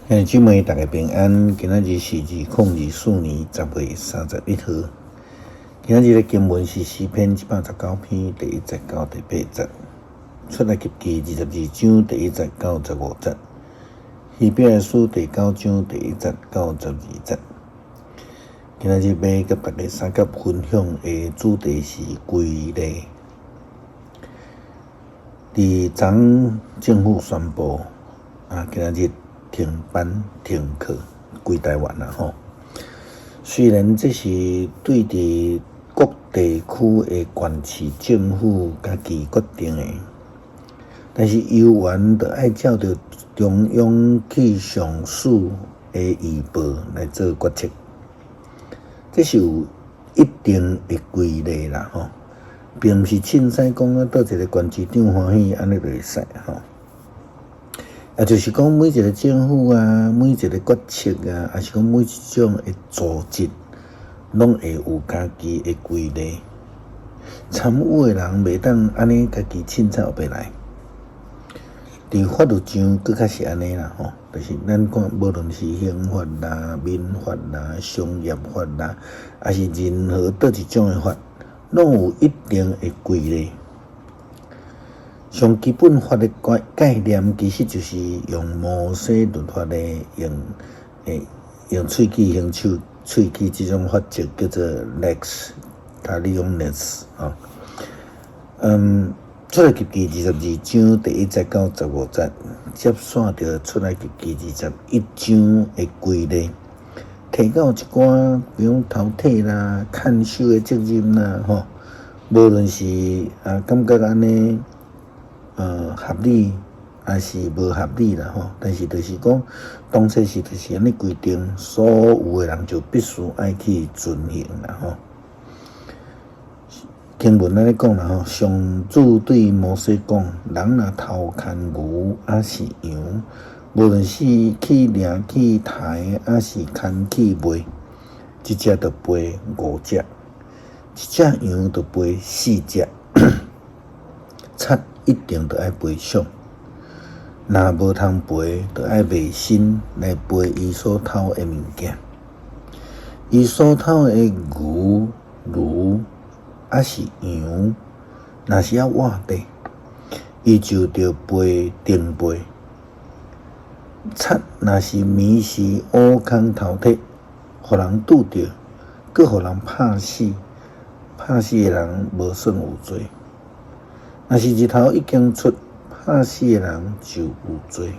兄弟姊妹，大家平安。今仔日是2024年10月31号。今仔日的经文是诗篇119篇第1节到第8节，出埃及記22章第1節到15節，希伯來書第9章第1節到12節。今仔日要甲大家三甲分享的主題是規例。伫昨政府宣布今仔日停班停課，規台灣啦吼。雖然這是對佇各地區的縣市政府家己決定的，但是遊園就愛照着中央氣象署的預報來做決策，這是有一定的規例啦吼，並毋是凊彩講倒一個縣市長歡喜安尼就會使吼。就是講每一個政府每一個決策還是講每一種的組織，攏會有家己的規例。參與的人袂當安尼家己凊彩後邊來。佇法律上佫較是安尼啦吼，就是咱講無論是刑法啦、民法啦、商業法啦，還是任何倒一種的法，攏有一定的規例。上基本法的概念，其實就是用摩西律法的用喙齒形手喙齒這種法則叫做 lex talionis 啊。出埃及記22章第1節到15節，接線着出埃及記21章的規例，提到一寡比如頭體啦、看守的責任啦吼，無論是感覺安尼。合理還是無合理啦吼，但是就是講當時是就是安尼規定，所有的人就必須愛去遵行啦吼。經文安尼講啦吼，上主對摩西講：人若偷牽牛還是羊，無論是去掠去刣還是牽去賣，一隻就賠5隻，一隻羊就賠4隻，賊一定就愛賠償，若無通賠，就愛賣身來賠伊所偷的物件。伊所偷的牛、驢還是羊，若是要活的，伊就着賠定賠。賊若是迷失烏空頭體，互人拄着，閣互人拍死，拍死的人無算有罪。若是日頭已經出，拍死的人就有罪。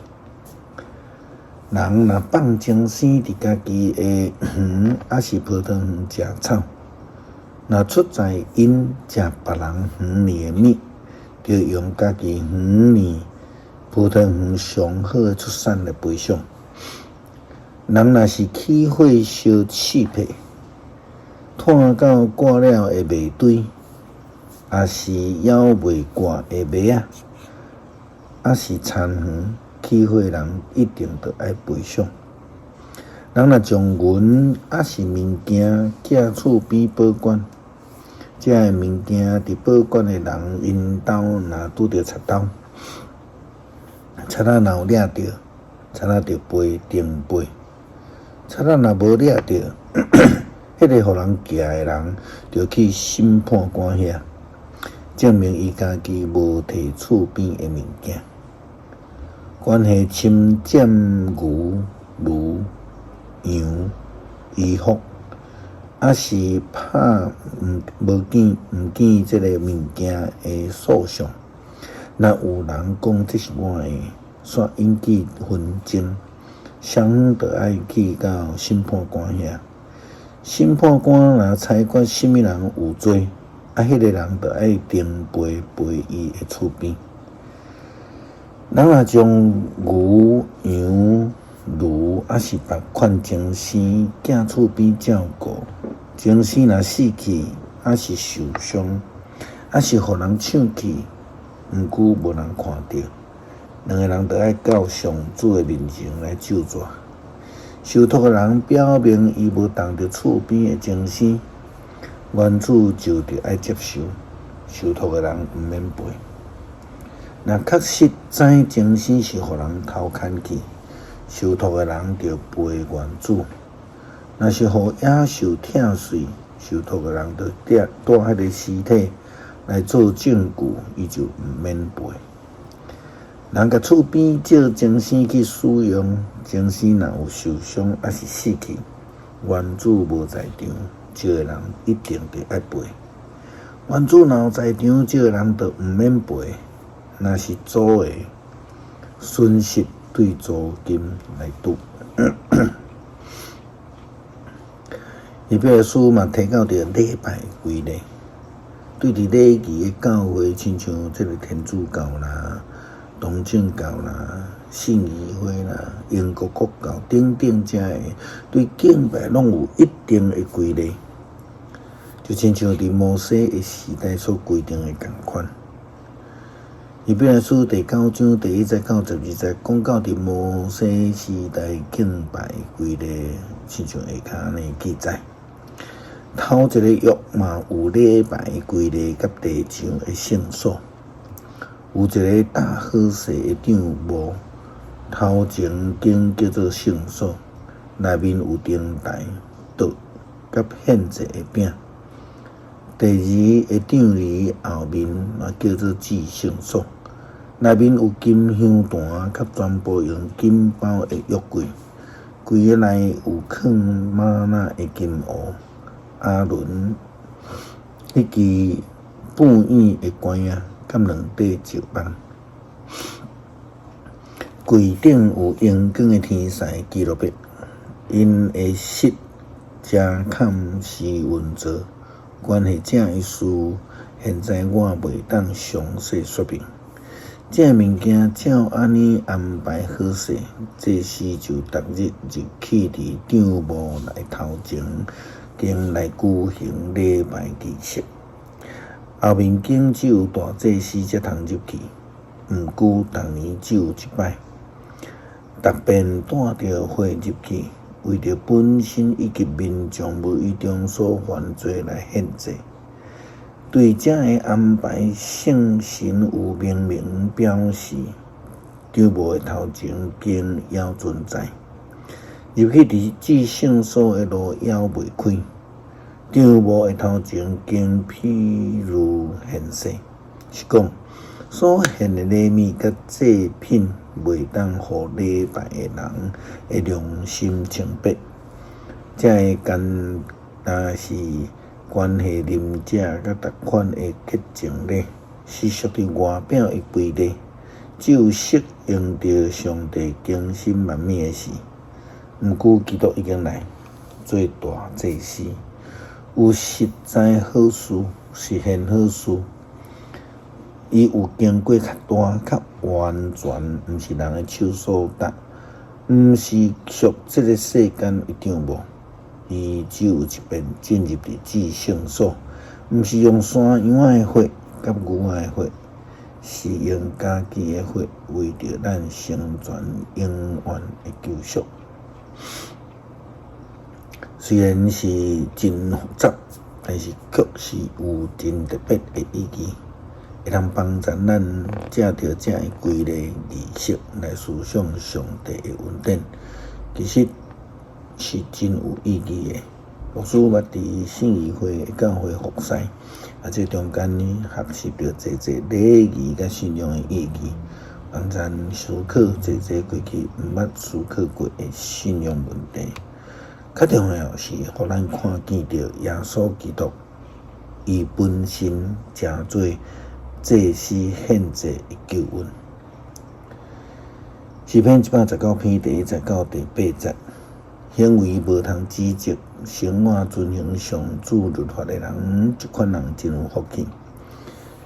人若放精生佇家己的園，還是葡萄園食草，若出在因食別人園裡的物，就用家己園裡葡萄園上好的出產來賠償。人若是起火燒刺皮，炭到掛了的麥堆，還是猶未掛的麥仔，還是田園起火人一定就愛賠償。人若將銀還是物件寄厝邊保管，這個物件佇保管的人因兜若拄着賊偷，賊仔若有掠着，賊仔就賠定賠。賊仔若無掠着，迄個互人寄的人就去審判官遐，證明伊家己無摕厝邊的物件。關係侵佔牛、驢、羊、衣服，還是拍無見這個物件的數上，若有人講這是我的，煞引起紛爭，雙方就愛去到審判官遐。審判官若裁決什麼人有罪，迄個人就愛定賠伊的厝邊。人若將牛、羊、驢還是別款精生寄厝邊照顧，精生若死去，還是受傷，還是互人搶去，毋久無人看到，兩個人就愛到上主的面前來救助。受託的人表明伊無動着厝邊的精生，原主就得愛接受，受託的人毋免賠。若確實知精生是互人偷牽去，受托的人就陪原主。若是互野兽疼碎，受托的人就带迄个尸体来做证据，伊就毋免赔。人甲厝边借精神去使用，精神若有受伤还是死去，原主无在场，借的人一定得爱赔。原主若有在场，借的人就毋免赔。若是租的，损失对租金来赌。伊表书嘛提到着礼拜规例，对伫礼仪的教会，亲像即个天主教啦、东正教啦、信义会啦、英国国教等等遮的，对敬拜拢有一定的规例，就亲像伫摩西的时代所规定的共款。伊表书第9章第1节到12节讲到伫摩西时代敬拜规例，亲像下骹安尼记载。头一个约嘛有礼拜规例甲地上的圣所，有一个大好势的帐幕，头前间叫做圣所，内面有灯台、桌甲献祭的饼。第二个帐篱后面嘛叫做至圣所，内面有金香坛甲全部用金包的约柜，柜个内有放玛纳的金瓯。阿伦迄支半圆的管啊，甲两块石板，柜顶有荧光的天使基路伯，因的膝遮坎是运作，关系这一事，现在我袂当详细说明。这物件照安尼安排好势，祭司就逐日就去伫帐幕内头前。经来举行礼拜仪式，后面经只有大祭司才通入去，毋过逐年只有一摆。逐遍带着火入去，为着本身以及民众无意中所犯罪来献祭。对这个安排，圣神有明明表示，帐幕的头前经要存在。入去伫至圣所的路也袂开，帐幕的头前经譬如现世，是讲所献的礼物甲祭品袂当互礼拜的人的良心清白。这个简单是关系啉食甲逐款的洁净礼，是属于外表的规例，只有适应着上帝精心万美的事。毋过，基督已经来做大祭司，有实在好事，实现好事。伊有经过较大、较完全，毋是人的手所达，毋是属这个世间的帐幕。伊只有一遍进入伫至圣所，毋是用山羊的血甲牛的血，是用家己的血，为着咱成全永远的救赎。虽然是真复杂，但是却是有真特别的意义，会通帮助咱借着这个规例仪式来思想上帝的恩典，其实是真有意义的。牧师捌伫信义会教会服侍，这中间学习着侪礼仪甲信仰的意义。帮咱思考侪过去毋捌思考过的信仰问题，较重要是，互咱看见着耶稣基督，伊本身诚做祭司献祭的救恩。诗篇119篇第1节到第8节，行为无通指责、生活遵行上主律法的人，这款人真有福气。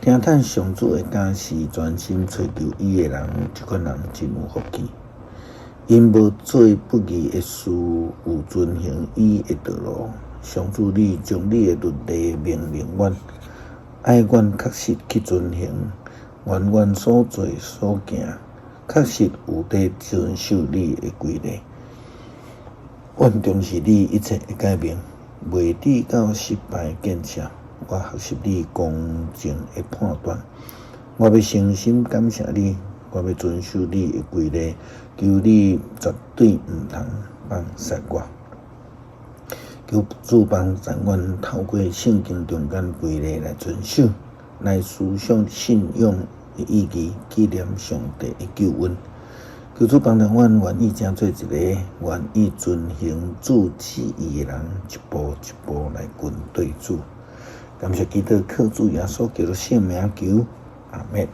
听叹上主的家事，专心追求伊的人，这款人真有福气。因无做不义的事，有遵行伊的道路。上主，你将你的律例命令阮，爱阮确实去遵行，愿阮所做所行，确实有在遵守你的规例。愿重视你一切的改变，袂抵到失败建设。我学习你公正的判断，我要诚心感谢你，我要遵守你的规例，求你绝对毋通放杀我。求主帮助阮透过圣经中间规例来遵守，来思想信仰的意义，纪念上帝的救恩。求主帮助阮愿意成做一个愿意遵行主旨意的人，一步一步来跟对主。感谢基督靠主耶稣基督圣名求，阿们。